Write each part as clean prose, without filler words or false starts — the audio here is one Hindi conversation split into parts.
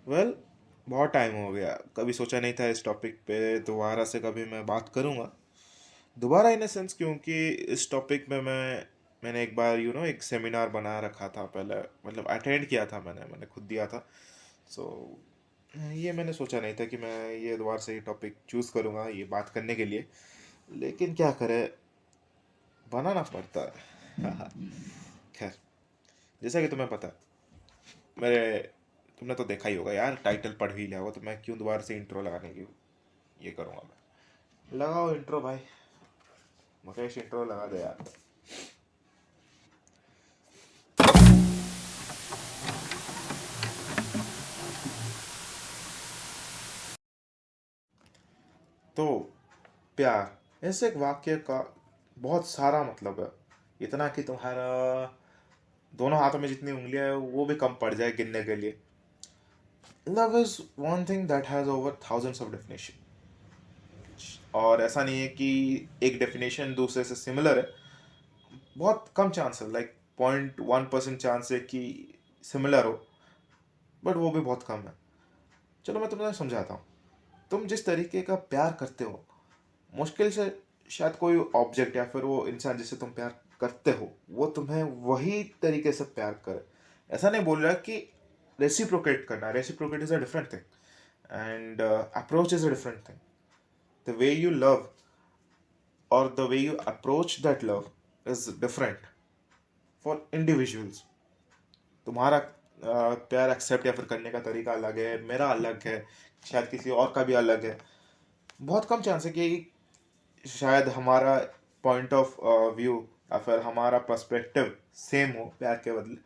वेल बहुत टाइम हो गया, कभी सोचा नहीं था इस टॉपिक पे दोबारा से कभी मैं बात करूँगा। दोबारा इन सेंस क्योंकि इस टॉपिक में मैंने एक बार एक सेमिनार बना रखा था पहले, मतलब अटेंड किया था, मैंने खुद दिया था। सो ये मैंने सोचा नहीं था कि मैं ये दोबारा से ये टॉपिक चूज़ करूँगा ये बात करने के लिए, लेकिन क्या करें, बनाना पड़ता है। खैर, जैसा कि तुम्हें पता है, मेरे तुमने तो देखा ही होगा यार, टाइटल पढ़ ही लिया होगा, तो मैं क्यों दोबारा से इंट्रो लगाने की ये करूँगा। मैं लगाओ इंट्रो भाई, मुकेश इंट्रो लगा दे यार। तो प्यार ऐसे एक वाक्य का बहुत सारा मतलब है, इतना कि तुम्हारा दोनों हाथों में जितनी उंगलियां है वो भी कम पड़ जाए गिनने के लिए। Love is one thing that has over thousands of definition, और ऐसा नहीं है कि एक डेफिनेशन दूसरे से सिमिलर है। बहुत कम चांस है, लाइक 0.1% चांस है कि सिमिलर हो, बट वो भी बहुत कम है। चलो मैं तुम्हें समझाता हूँ। तुम जिस तरीके का प्यार करते हो, मुश्किल से शायद कोई ऑब्जेक्ट या फिर वो इंसान जिससे तुम प्यार करते हो वो तुम्हें वही तरीके से प्यार करे। ऐसा नहीं बोल रहा कि रेसिप्रोकेट करना, reciprocate is a different thing and approach is a different thing. The way you love और the way you approach that love is different for individuals. तुम्हारा प्यार एक्सेप्ट या फिर करने का तरीका अलग है, मेरा अलग है, शायद किसी और का भी अलग है। बहुत कम चांस है कि शायद हमारा पॉइंट ऑफ व्यू या फिर हमारा पर्सपेक्टिव सेम हो प्यार के बदले।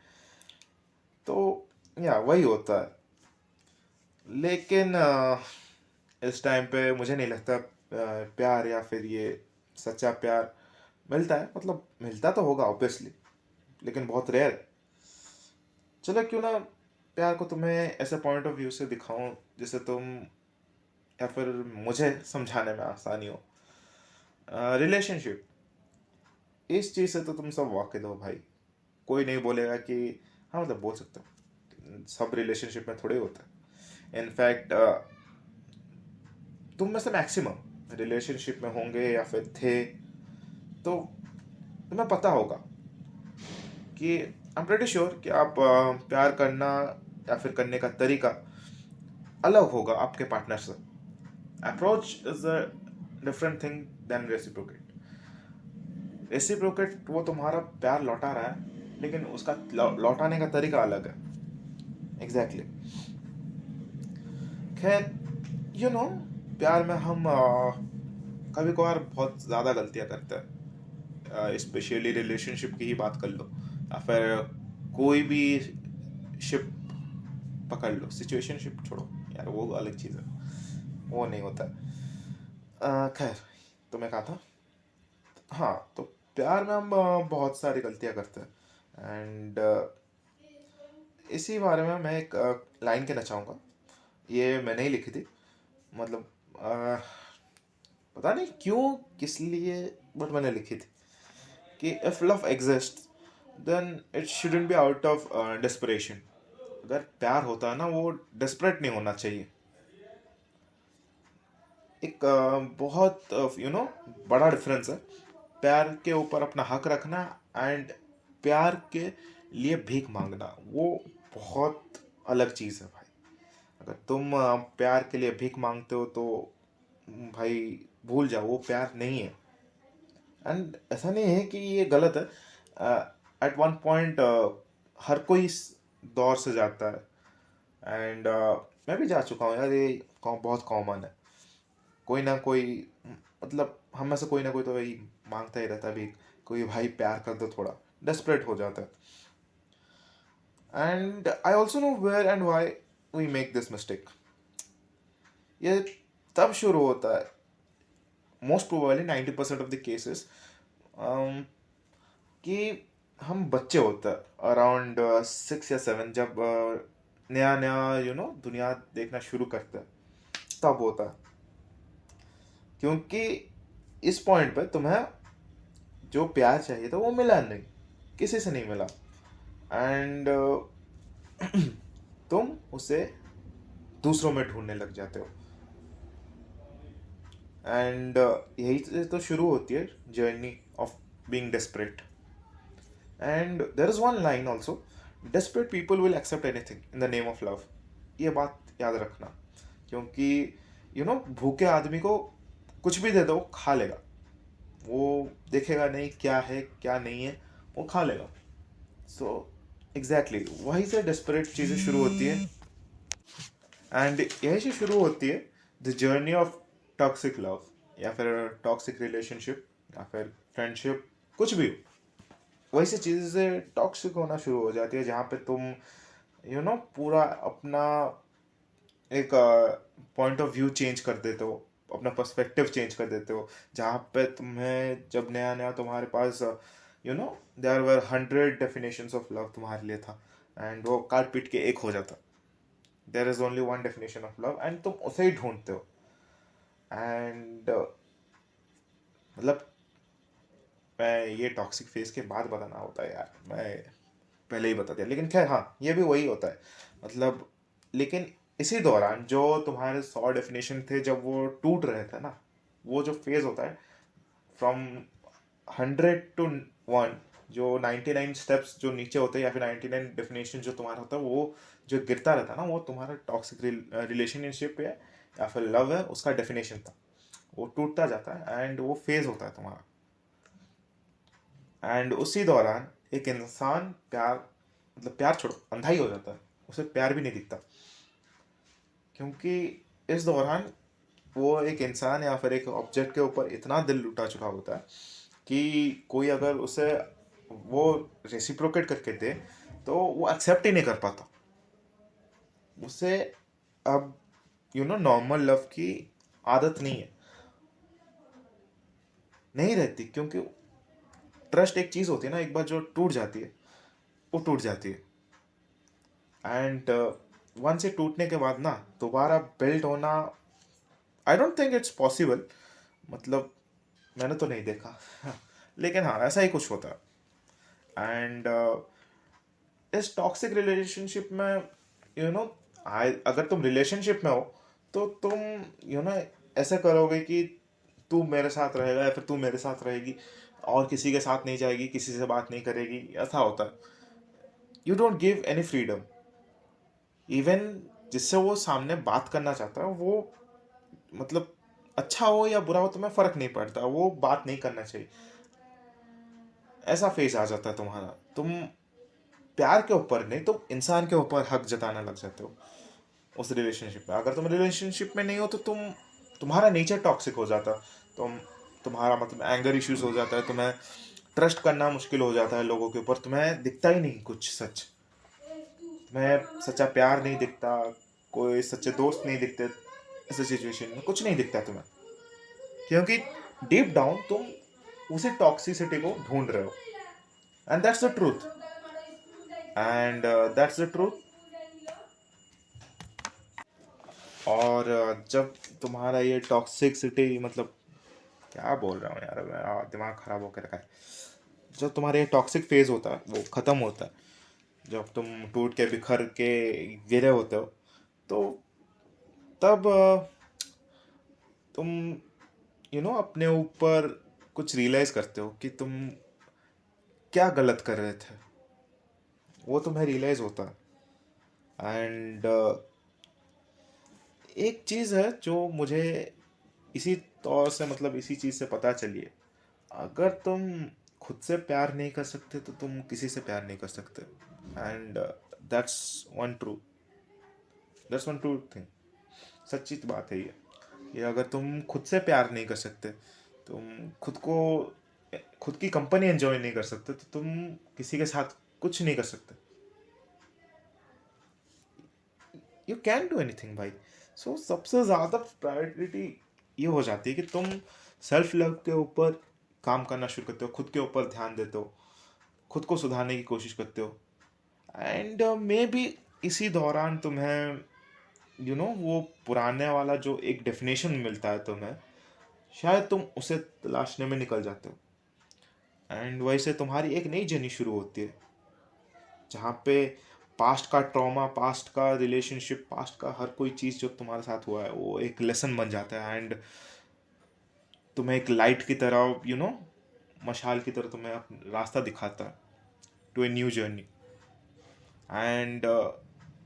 तो या वही होता है। लेकिन इस टाइम पे मुझे नहीं लगता प्यार या फिर ये सच्चा प्यार मिलता है। मतलब मिलता तो होगा ऑब्वियसली, लेकिन बहुत रेयर। चलो क्यों ना प्यार को तुम्हें ऐसे पॉइंट ऑफ व्यू से दिखाऊं जिसे तुम या फिर मुझे समझाने में आसानी हो। रिलेशनशिप, इस चीज़ से तो तुम सब वाकिफ हो भाई। कोई नहीं बोलेगा कि हाँ, मतलब बोल सकते हो, सब रिलेशनशिप में थोड़े होता है। इनफैक्ट तुम में से मैक्सिमम रिलेशनशिप में होंगे या फिर थे, तो तुम्हें पता होगा कि आई एम प्रेटी श्योर कि आप प्यार करना या फिर करने का तरीका अलग होगा आपके पार्टनर से। Approach is a different thing than reciprocate. Reciprocate वो तुम्हारा प्यार लौटा रहा है, लेकिन उसका लौटाने का तरीका अलग है। Exactly exactly. खैर, प्यार में हम कभी कभार बहुत ज़्यादा गलतियाँ करते हैं। स्पेशली रिलेशनशिप की ही बात कर लो या फिर कोई भी शिप पकड़ लो, सिचुएशनशिप छोड़ो यार, वो अलग चीज़ है, वो नहीं होता। खैर, तो मैं कहा था, हाँ, तो प्यार में हम बहुत सारी गलतियाँ करते हैं एंड इसी बारे में मैं एक लाइन कहना चाहूँगा। ये मैंने ही लिखी थी, मतलब पता नहीं क्यों किस लिए, बट मैंने लिखी थी कि if love exist then it shouldn't be out of desperation. अगर प्यार होता है ना, वो डेस्परेट नहीं होना चाहिए। एक बहुत बड़ा डिफरेंस है प्यार के ऊपर अपना हक रखना एंड प्यार के लिए भीख मांगना। वो बहुत अलग चीज़ है भाई। अगर तुम प्यार के लिए भीख मांगते हो तो भाई भूल जाओ, वो प्यार नहीं है। एंड ऐसा नहीं है कि ये गलत है। एट वन पॉइंट हर कोई इस दौर से जाता है एंड मैं भी जा चुका हूँ यार, ये बहुत कॉमन है। कोई ना कोई, मतलब हम में से कोई ना कोई तो वही मांगता ही रहता है भी, कोई भाई प्यार कर दो, थोड़ा डेस्परेट हो जाता है। And I also know where and why we make this mistake. ये तब शुरू होता है, most probably 90% of the cases, कि हम बच्चे होते हैं अराउंड 6 या 7, जब नया नया दुनिया देखना शुरू करते हैं, तब होता है। क्योंकि इस पॉइंट पे तुम्हें जो प्यार चाहिए था वो मिला नहीं, किसी से नहीं मिला एंड तुम उसे दूसरों में ढूंढने लग जाते हो। एंड यही से तो शुरू होती है journey of being desperate. And there is one line also, desperate people will accept anything in the name of love. ये बात याद रखना, क्योंकि भूखे आदमी को कुछ भी दे दो वो खा लेगा। वो देखेगा नहीं क्या है क्या नहीं है, वो खा लेगा। सो एग्जैक्टली वहीं से डेस्परेट चीज़ें शुरू होती है। एंड यही से शुरू होती है the journey of toxic love, या फिर टॉक्सिक रिलेशनशिप, या फिर फ्रेंडशिप, कुछ भी हो। वही से चीज़ें टॉक्सिक होना शुरू हो जाती है, जहाँ पे तुम पूरा अपना एक पॉइंट ऑफ व्यू चेंज कर देते हो, अपना पर्सपेक्टिव चेंज कर देते हो। जहाँ पे तुम्हें जब नया नया तुम्हारे पास there were 100 definitions of love तुम्हारे लिए था, एंड वो काट पीट के एक हो जाता। There is only one definition of love and तुम उसे ही ढूंढते हो। एंड मतलब मैं ये टॉक्सिक फेज के बाद बताना होता है यार, मैं पहले ही बता दिया, लेकिन खैर हाँ, ये भी वही होता है मतलब। लेकिन इसी दौरान जो तुम्हारे 100 डेफिनेशन थे, जब वो टूट रहे थे ना, वो जो फेज होता है फ्रॉम 100 to 1, जो 99 स्टेप्स जो नीचे होते हैं, या फिर 99 डेफिनेशन जो तुम्हारा होता है, वो जो गिरता रहता है ना, वो तुम्हारा टॉक्सिक रिलेशनशिप है या फिर लव है, उसका डेफिनेशन था। वो टूटता जाता है एंड वो फेज होता है तुम्हारा। एंड उसी दौरान एक इंसान प्यार, मतलब प्यार छोड़ो, अंधा ही हो जाता है, उसे प्यार भी नहीं दिखता। क्योंकि इस दौरान वो एक इंसान या फिर एक ऑब्जेक्ट के ऊपर इतना दिल लुटा चुका होता है कि कोई अगर उसे वो रेसिप्रोकेट करके दे तो वो एक्सेप्ट ही नहीं कर पाता। उसे अब नॉर्मल लव की आदत नहीं रहती, क्योंकि ट्रस्ट एक चीज़ होती है ना, एक बार जो टूट जाती है वो टूट जाती है। एंड वन से टूटने के बाद ना दोबारा बिल्ड होना, I don't think it's possible. मतलब मैंने तो नहीं देखा लेकिन हाँ, ऐसा ही कुछ होता है। एंड इस टॉक्सिक रिलेशनशिप में यू नो अगर तुम रिलेशनशिप में हो तो तुम ऐसा करोगे कि तू मेरे साथ रहेगा या फिर तू मेरे साथ रहेगी, और किसी के साथ नहीं जाएगी, किसी से बात नहीं करेगी, ऐसा होता है। You don't give any freedom. Even जिससे वो सामने बात करना चाहता है, वो मतलब अच्छा हो या बुरा हो तुम्हें फर्क नहीं पड़ता, वो बात नहीं करना चाहिए। ऐसा फेस आ जाता है तुम्हारा। तुम प्यार के ऊपर नहीं, तुम इंसान के ऊपर हक जताने लग जाते हो उस रिलेशनशिप में। अगर तुम रिलेशनशिप में नहीं हो तो तुम्हारा नेचर टॉक्सिक हो जाता। तुम्हारा मतलब एंगर इश्यूज हो जाता है, तुम्हें ट्रस्ट करना मुश्किल हो जाता है लोगों के ऊपर, तुम्हें दिखता ही नहीं कुछ सच, तुम्हें सच्चा प्यार नहीं दिखता, कोई सच्चे दोस्त नहीं दिखते। ऐसे सिचुएशन में कुछ नहीं दिखता तुम्हें, क्योंकि डीप डाउन तुम उसी टॉक्सिसिटी को ढूंढ रहे हो। And that's the truth. And that's the truth. और जब तुम्हारा ये टॉक्सिसिटी, मतलब क्या बोल रहा हूँ यार मैं, दिमाग खराब होकर रखा है। जब तुम्हारा ये टॉक्सिक फेज होता है वो ख़त्म होता है, जब तुम टूट के बिखर के गिरे होते हो, तो तब तुम अपने ऊपर कुछ रियलाइज करते हो कि तुम क्या गलत कर रहे थे, वो तुम्हें रियलाइज होता है। एंड एक चीज़ है जो मुझे इसी तौर से, मतलब इसी चीज़ से पता चली है, अगर तुम खुद से प्यार नहीं कर सकते तो तुम किसी से प्यार नहीं कर सकते। And that's one true that's one true thing. सच्ची बात है ये, कि अगर तुम खुद से प्यार नहीं कर सकते, तुम खुद की कंपनी एंजॉय नहीं कर सकते, तो तुम किसी के साथ कुछ नहीं कर सकते। यू कैन डू एनीथिंग भाई। सो सबसे ज़्यादा प्रायोरिटी ये हो जाती है कि तुम सेल्फ लव के ऊपर काम करना शुरू करते हो, खुद के ऊपर ध्यान देते हो, खुद को सुधारने की कोशिश करते हो। एंड मे बी इसी दौरान तुम्हें वो पुराने वाला जो एक डेफिनेशन मिलता है तुम्हें, शायद तुम उसे तलाशने में निकल जाते हो। एंड वैसे तुम्हारी एक नई जर्नी शुरू होती है, जहाँ पे पास्ट का ट्रॉमा, पास्ट का रिलेशनशिप, पास्ट का हर कोई चीज़ जो तुम्हारे साथ हुआ है वो एक लेसन बन जाता है, एंड तुम्हें एक लाइट की तरह, मशाल की तरह तुम्हें रास्ता दिखाता है to a new journey. And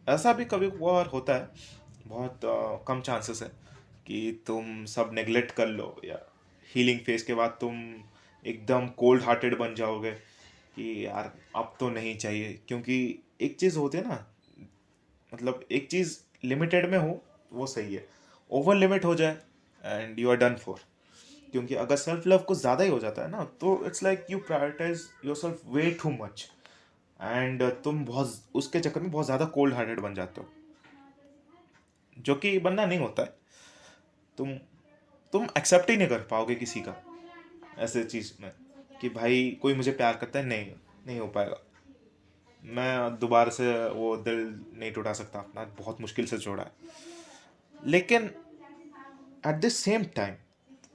ऐसा भी कभी कभार होता है, बहुत कम चांसेस है कि तुम सब नेग्लेक्ट कर लो, या हीलिंग फेज के बाद तुम एकदम कोल्ड हार्टेड बन जाओगे कि यार अब तो नहीं चाहिए। क्योंकि एक चीज़ होती है ना, मतलब एक चीज़ लिमिटेड में हो वो सही है, ओवर लिमिट हो जाए and you are done for. क्योंकि अगर सेल्फ लव कुछ ज़्यादा ही हो जाता है ना, तो it's like you prioritize yourself way too much, and तुम बहुत उसके चक्कर में बहुत ज़्यादा कोल्ड हार्टेड बन जाते हो, जो कि बनना नहीं होता है। तुम तुम एक्सेप्ट ही नहीं कर पाओगे किसी का ऐसे चीज़ में कि भाई कोई मुझे प्यार करता है, नहीं नहीं हो पाएगा। मैं दोबारा से वो दिल नहीं टूटा सकता अपना, बहुत मुश्किल से जोड़ा है। लेकिन एट द सेम टाइम,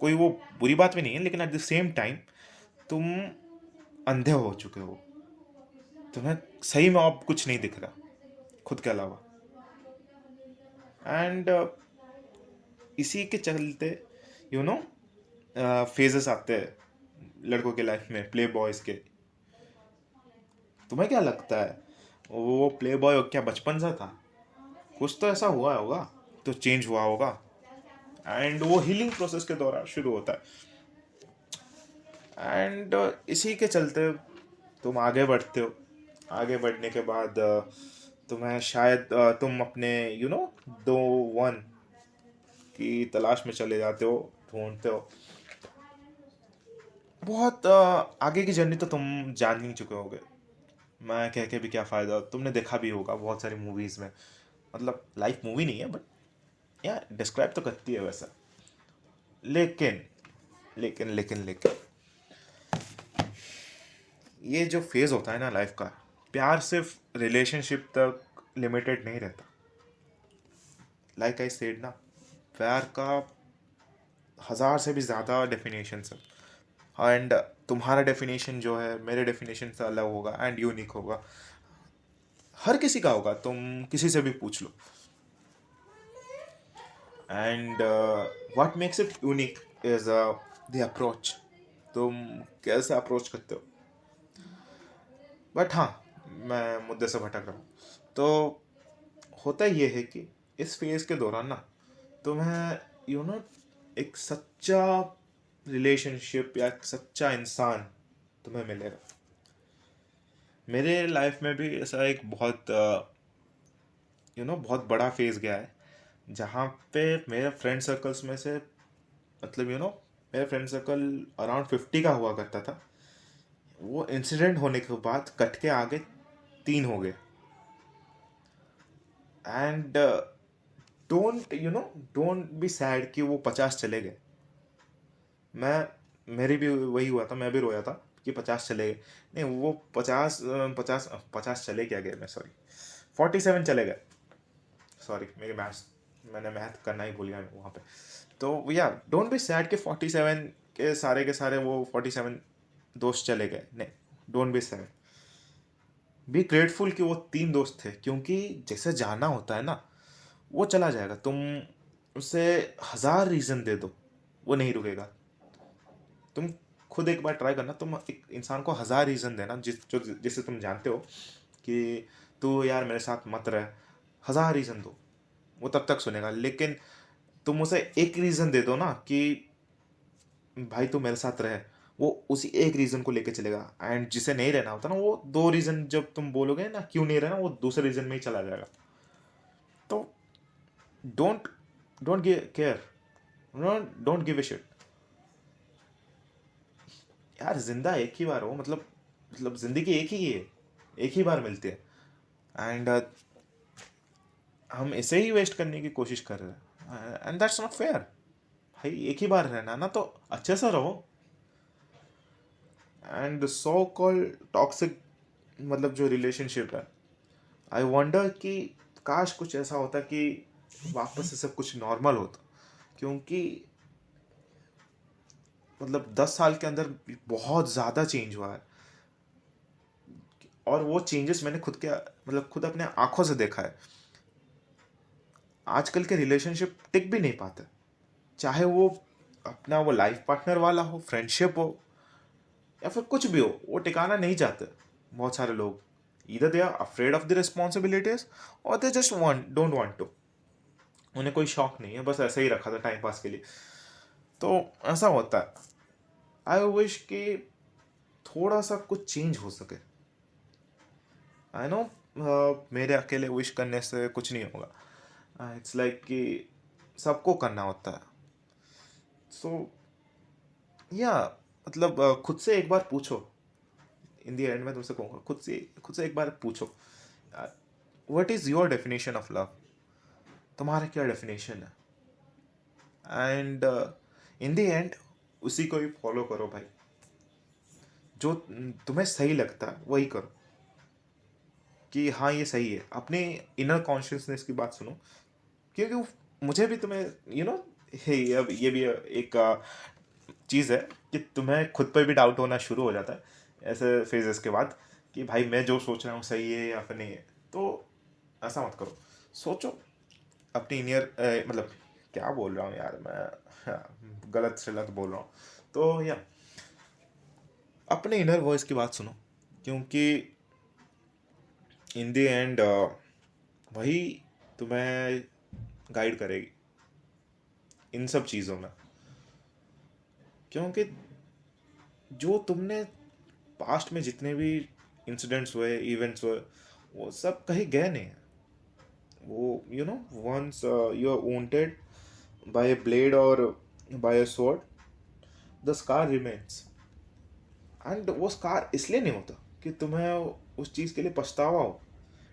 कोई वो बुरी बात भी नहीं है, लेकिन एट द सेम टाइम तुम अंधे हो चुके हो, तुम्हें सही में अब कुछ नहीं दिख रहा खुद के अलावा। एंड इसी के चलते यू नो फेजेस आते हैं लड़कों के लाइफ में, प्ले बॉयज के। तुम्हें क्या लगता है वो प्ले बॉय क्या बचपन सा था? कुछ तो ऐसा हुआ होगा, तो चेंज हुआ होगा, एंड वो हीलिंग प्रोसेस के दौरान शुरू होता है। एंड इसी के चलते तुम आगे बढ़ते हो। आगे बढ़ने के बाद तुम्हें शायद तुम अपने दो वन की तलाश में चले जाते हो, ढूंढते हो। बहुत आगे की जर्नी तो तुम जान ही चुके होगे, मैं कह के भी क्या फ़ायदा, तुमने देखा भी होगा बहुत सारी मूवीज़ में। मतलब लाइफ मूवी नहीं है, बट या डिस्क्राइब तो करती है वैसा। लेकिन लेकिन लेकिन लेकिन ये जो फेज़ होता है ना लाइफ का, प्यार सिर्फ रिलेशनशिप तक लिमिटेड नहीं रहता। लाइक आई सेड ना, प्यार का हज़ार से भी ज़्यादा डेफिनेशंस है, एंड तुम्हारा डेफिनेशन जो है मेरे डेफिनेशन से अलग होगा एंड यूनिक होगा, हर किसी का होगा, तुम किसी से भी पूछ लो। And what makes it unique is the approach, तुम कैसे अप्रोच करते हो। बट हाँ, मैं मुद्दे से भटक रहा हूँ। तो होता ये है कि इस फेज के दौरान ना तुम्हें एक सच्चा रिलेशनशिप या एक सच्चा इंसान तुम्हें मिलेगा। मेरे लाइफ में भी ऐसा एक बहुत बहुत बड़ा फेज गया है, जहाँ पे मेरे फ्रेंड सर्कल्स में से, मतलब मेरा फ्रेंड सर्कल अराउंड 50 का हुआ करता था। वो इंसिडेंट होने के बाद कट के आगे 3 हो गए। एंड डोंट बी सैड कि वो 50 चले गए। मैं मेरी भी वही हुआ था, मैं भी रोया था कि 50 चले गए। नहीं, वो 50 चले क्या गए, मैं सॉरी 47 चले गए। सॉरी, मेरी मैंने मैथ करना ही भूल गया वहाँ पे। तो या डोंट बी सैड कि 47 के सारे वो 47 दोस्त चले गए, नहीं, don't be sad, be grateful कि वो 3 दोस्त थे। क्योंकि जैसे जाना होता है ना, वो चला जाएगा, तुम उसे 1000 रीज़न दे दो वो नहीं रुकेगा। तुम खुद एक बार ट्राई करना, तुम एक इंसान को 1000 रीज़न देना जिसे तुम जानते हो कि तू यार मेरे साथ मत रह, 1000 रीज़न दो, वो तब तक सुनेगा। लेकिन तुम उसे एक रीज़न दे दो ना कि भाई तू मेरे साथ रहे, वो उसी एक रीज़न को लेके चलेगा। एंड जिसे नहीं रहना होता ना, वो 2 रीज़न जब तुम बोलोगे ना क्यों नहीं रहना, वो दूसरे रीज़न में ही चला जाएगा। तो don't don't care, don't give a shit. यार जिंदा एक ही बार हो, मतलब जिंदगी एक ही है, एक ही बार मिलती है। एंड हम इसे ही वेस्ट करने की कोशिश कर रहे हैं, एंड दैट्स नॉट फेयर। भाई एक ही बार रहना ना, तो अच्छे से रहो। एंड सो कॉल टॉक्सिक, मतलब जो रिलेशनशिप है, आई वंडर कि काश कुछ ऐसा होता कि वापस से सब कुछ नॉर्मल होता। क्योंकि मतलब 10 साल के अंदर बहुत ज़्यादा चेंज हुआ है। और वो चेंजेस मैंने खुद अपने आंखों से देखा है। आजकल के रिलेशनशिप टिक भी नहीं पाते, चाहे वो अपना वो लाइफ पार्टनर वाला हो, फ्रेंडशिप हो, या फिर कुछ भी हो, वो टिकाना नहीं चाहते। बहुत सारे लोग इधर they are afraid of the responsibilities, और they just want don't want to, उन्हें कोई शौक नहीं है, बस ऐसे ही रखा था टाइम पास के लिए। तो ऐसा होता है। आई विश कि थोड़ा सा कुछ चेंज हो सके। आई नो मेरे अकेले विश करने से कुछ नहीं होगा। इट्स लाइक कि सबको करना होता है। सो या मतलब खुद से एक बार पूछो। इन दी एंड में तुमसे कहूँगा, खुद से एक बार पूछो, what is your definition of love? तुम्हारा क्या डेफिनेशन है? एंड इन दी एंड उसी को ही फॉलो करो भाई। जो तुम्हें सही लगता है वही करो, कि हाँ ये सही है। अपने इनर कॉन्शियसनेस की बात सुनो, क्योंकि मुझे भी तुम्हें ये भी एक चीज़ है कि तुम्हें खुद पर भी डाउट होना शुरू हो जाता है ऐसे फेजेस के बाद, कि भाई मैं जो सोच रहा हूँ सही है या फिर नहीं है। तो ऐसा मत करो, सोचो अपनी इनियर मतलब क्या बोल रहा हूँ यार मैं, गलत सलत बोल रहा हूँ। तो या अपने इनर वॉइस की बात सुनो, क्योंकि इन द एंड वही तुम्हें गाइड करेगी इन सब चीज़ों में। क्योंकि जो तुमने पास्ट में जितने भी इंसिडेंट्स हुए, इवेंट्स हुए, वो सब कहीं गए नहीं हैं। वो once you are wounded by a blade or by a sword, the scar remains. And वो स्कार इसलिए नहीं होता कि तुम्हें उस चीज़ के लिए पछतावा हो।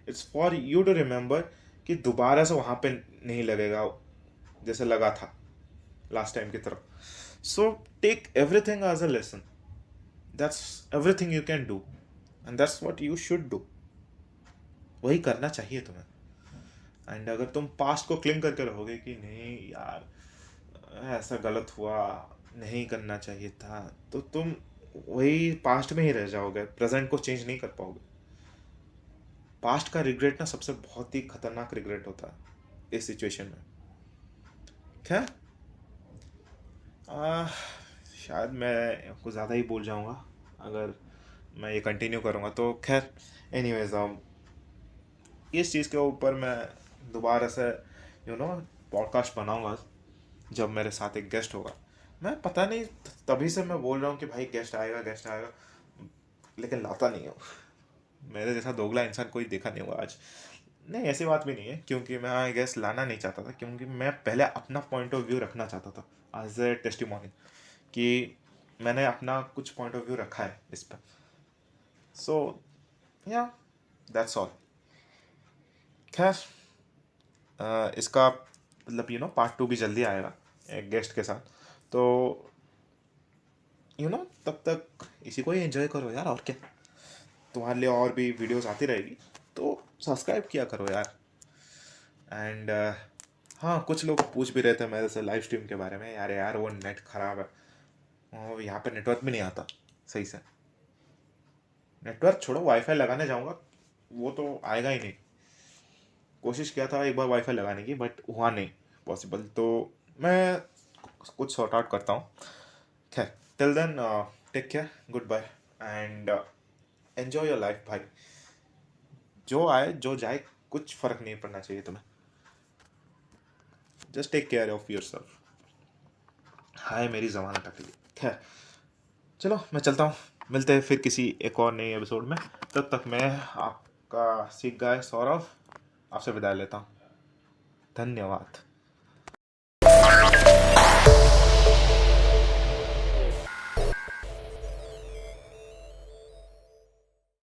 It's for you to remember कि दोबारा से वहाँ पे नहीं लगेगा जैसे लगा था लास्ट टाइम की तरफ। So take everything as a lesson, that's everything you can do, and that's what you should do. वही करना चाहिए तुम्हें। एंड अगर तुम पास्ट को क्लिंग करके रहोगे कि नहीं यार ऐसा गलत हुआ, नहीं करना चाहिए था, तो तुम वही पास्ट में ही रह जाओगे, प्रेजेंट को चेंज नहीं कर पाओगे। पास्ट का रिग्रेट ना सबसे बहुत ही खतरनाक रिग्रेट होता है इस सिचुएशन में। खैर शायद मैं कुछ ज़्यादा ही बोल जाऊँगा अगर मैं ये कंटिन्यू करूँगा तो। खैर एनीवेज, इस चीज़ के ऊपर मैं दोबारा से पॉडकास्ट बनाऊँगा जब मेरे साथ एक गेस्ट होगा। मैं पता नहीं तभी से मैं बोल रहा हूँ कि भाई गेस्ट आएगा गेस्ट आएगा, लेकिन लाता नहीं हूँ। मेरे जैसा दोगला इंसान कोई देखा नहीं हुआ आज। नहीं, ऐसी बात भी नहीं है, क्योंकि मैं गेस्ट लाना नहीं चाहता था, क्योंकि मैं पहले अपना पॉइंट ऑफ व्यू रखना चाहता था एज ए टेस्टिमोनी, कि मैंने अपना कुछ पॉइंट ऑफ व्यू रखा है इस पर। सो या दैट्स ऑल। खैर इसका मतलब पार्ट 2 भी जल्दी आएगा एक गेस्ट के साथ। तो तब तक इसी को ही एंजॉय करो यार, और क्या। तुम्हारे लिए और भी वीडियोस आती रहेगी, तो सब्सक्राइब किया करो यार। एंड हाँ, कुछ लोग पूछ भी रहे थे मेरे से लाइव स्ट्रीम के बारे में। यार वो नेट ख़राब है, और यहाँ पे नेटवर्क भी नहीं आता सही से। नेटवर्क छोड़ो, वाईफाई लगाने जाऊँगा वो तो आएगा ही नहीं। कोशिश किया था एक बार वाईफाई लगाने की, बट हुआ नहीं पॉसिबल। तो मैं कुछ सॉर्ट आउट करता हूँ। खैर till then take care, goodbye, and enjoy your life भाई। जो आए जो जाए कुछ फ़र्क नहीं पड़ना चाहिए तुम्हें। Just take care of yourself. हाय मेरी ज़मानत अकेली। खैर चलो मैं चलता हूँ, मिलते हैं फिर किसी एक और नए एपिसोड में। तब तक मैं आपका सिख गाय सौरभ आपसे विदा लेता हूँ। धन्यवाद।